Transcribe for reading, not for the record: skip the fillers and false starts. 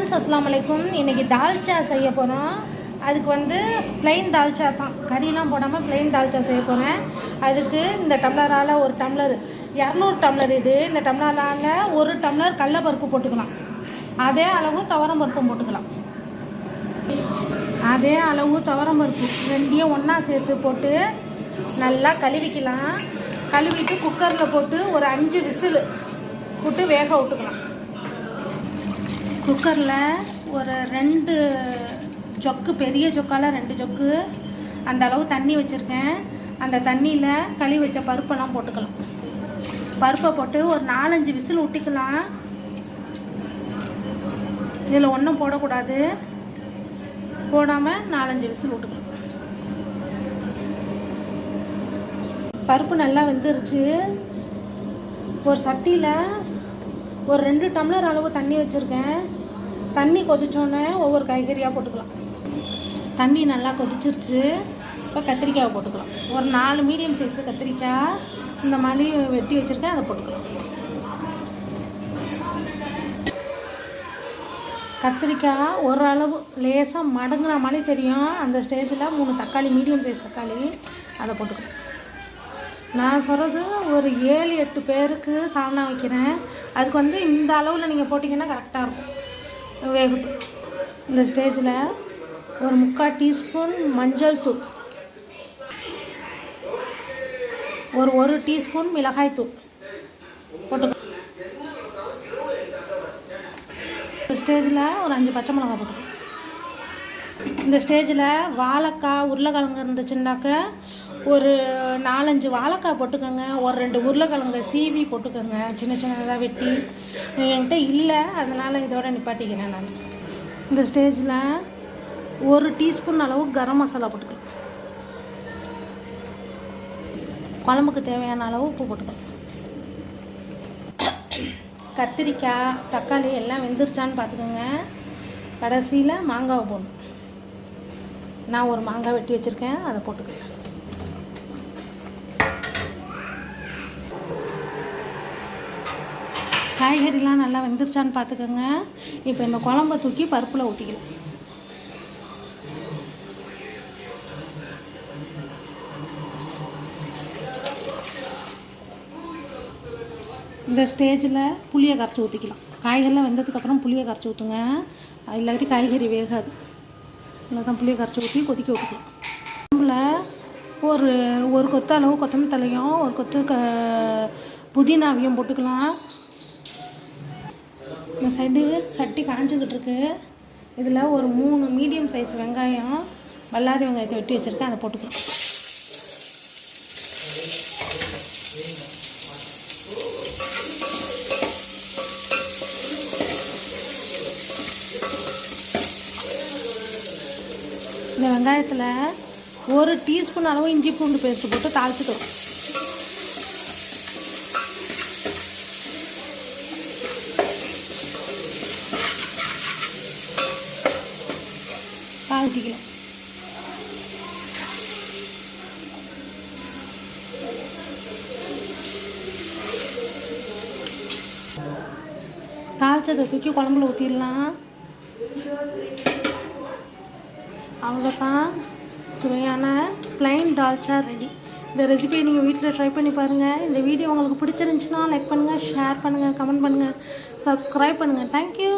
Friends அஸ்ஸலாமு அலைக்கும். இன்றைக்கி தால்ச்சா செய்ய போகிறோம். அதுக்கு வந்து ப்ளைன் தால்ச்சா தான், கறிலாம் போடாமல் ப்ளைன் தால்ச்சா செய்ய போகிறேன். அதுக்கு இந்த டம்ளரால் ஒரு டம்ளர் 200 டம்ளர் இது. இந்த டம்ளரால் ஒரு டம்ளர் கடலப்பருப்பு போட்டுக்கலாம். அதே அளவு துவரம்பருப்பும் போட்டுக்கலாம். அதே அளவு துவரம்பருப்பு ரெண்டையும் ஒன்றா சேர்த்து போட்டு நல்லா கழுவிக்கலாம். கழுவிட்டு குக்கரில் போட்டு ஒரு 5 விசில் போட்டு வேக விட்டுக்கலாம். குக்கரில் ஒரு 2 ஜொக்கு, பெரிய ஜொக்கால் 2 ஜொக்கு அந்த அளவு தண்ணி வச்சுருக்கேன். அந்த தண்ணியில் கழுவி வச்ச பருப்பெல்லாம் போட்டுக்கலாம். பருப்பை போட்டு ஒரு 4-5 விசில் விட்டிக்கலாம். இதில் ஒன்றும் போடக்கூடாது, போடாமல் 4-5 விசில் விட்டுக்கலாம். பருப்பு நல்லா வெந்துருச்சு. ஒரு சட்டியில் ஒரு 2 டம்ளர் அளவு தண்ணி வச்சுருக்கேன். தண்ணி கொதிச்சோன்னே ஒவ்வொரு காய்கறியாக போட்டுக்கலாம். தண்ணி நல்லா கொதிச்சிருச்சு. இப்போ கத்திரிக்காயை போட்டுக்கலாம். ஒரு 4 மீடியம் சைஸு கத்திரிக்காய் இந்த மாதிரி வெட்டி வச்சுருக்கேன், அதை போட்டுக்கலாம். கத்திரிக்காய் ஓரளவு லேசாக மடங்குன மாதிரி தெரியும். அந்த ஸ்டேஜில் 3 தக்காளி, மீடியம் சைஸ் தக்காளி, அதை போட்டுக்கலாம். நான் சொல்கிறது ஒரு 7-8 பேருக்கு சால்னா வைக்கிறேன். அதுக்கு வந்து இந்த அளவில் நீங்கள் போட்டிங்கன்னா கரெக்டாக இருக்கும், வேகட்டும். இந்த ஸ்டேஜில் ஒரு 3/4 டீஸ்பூன் மஞ்சள் தூள், ஒரு 1 டீஸ்பூன் மிளகாய் தூள் போட்டுக்கலாம். இந்த ஸ்டேஜில் ஒரு 5 பச்சை மிளகாய் போட்டுக்கலாம். இந்த ஸ்டேஜில் வாழைக்காய், உருளைக்கிழங்கு இருந்துச்சுன்னாக்க ஒரு 4-5 வாழைக்காய் போட்டுக்கோங்க. ஒரு 2 உருளைக்கிழங்கு சீவி போட்டுக்கோங்க, சின்ன சின்னதாக வெட்டி. என்கிட்ட இல்லை, அதனால் இதோட நிப்பாட்டிக்கிறேன் நான். இந்த ஸ்டேஜில் 1 டீஸ்பூன் அளவு கரம் மசாலா போட்டுக்கலாம். குழம்புக்கு தேவையான அளவு உப்பு போட்டுக்கலாம். கத்திரிக்காய், தக்காளி எல்லாம் வெந்துருச்சான்னு பார்த்துக்கோங்க. கடைசியில் மாங்காவை போடணும். நான் ஒரு மாங்காய் வெட்டி வச்சுருக்கேன், அதை போட்டுக்கலாம். காய்கறிலாம் நல்லா வெந்துருச்சான்னு பார்த்துக்கோங்க. இப்போ இந்த குழம்பை தூக்கி பருப்பில் ஊற்றிக்கலாம். இந்த ஸ்டேஜில் புளியை கரைச்சி ஊற்றிக்கலாம். காய்கறிலாம் வெந்ததுக்கப்புறம் புளியை கரைச்சி ஊற்றுங்க, இல்லாட்டி காய்கறி வேகாது. இல்லை தான் புளியை கரைச்சி ஊற்றி கொதிக்க விட்டுக்கலாம். குழம்புல ஒரு கொத்து அளவு கொத்தமல்லி தலையும் ஒரு கொத்து புதினாவையும் போட்டுக்கலாம். இந்த சைடு சட்டி காஞ்சிக்கிட்டு இருக்கு. இதில் ஒரு 3 மீடியம் சைஸ் வெங்காயம், பல்லாரி வெங்காயத்தை வெட்டி வச்சுருக்கேன், அதை போட்டுக்கலாம். இந்த வெங்காயத்தில் 1 டீஸ்பூன் அளவு இஞ்சி பூண்டு பேஸ்ட்டு போட்டு தாளிச்சுக்கலாம். தாளிச்சிக்கலாம். தாளிச்சதை தூக்கி குழம்புல ஊற்றிடலாம். அவ்வளோதான், சுவையான ப்ளைன் தால்ச்சா ரெடி. இந்த ரெசிபியை நீங்கள் வீட்டில் ட்ரை பண்ணி பாருங்கள். இந்த வீடியோ உங்களுக்கு பிடிச்சிருந்துச்சுன்னா லைக் பண்ணுங்கள், ஷேர் பண்ணுங்கள், கமெண்ட் பண்ணுங்கள், சப்ஸ்கிரைப் பண்ணுங்கள். தேங்க்யூ.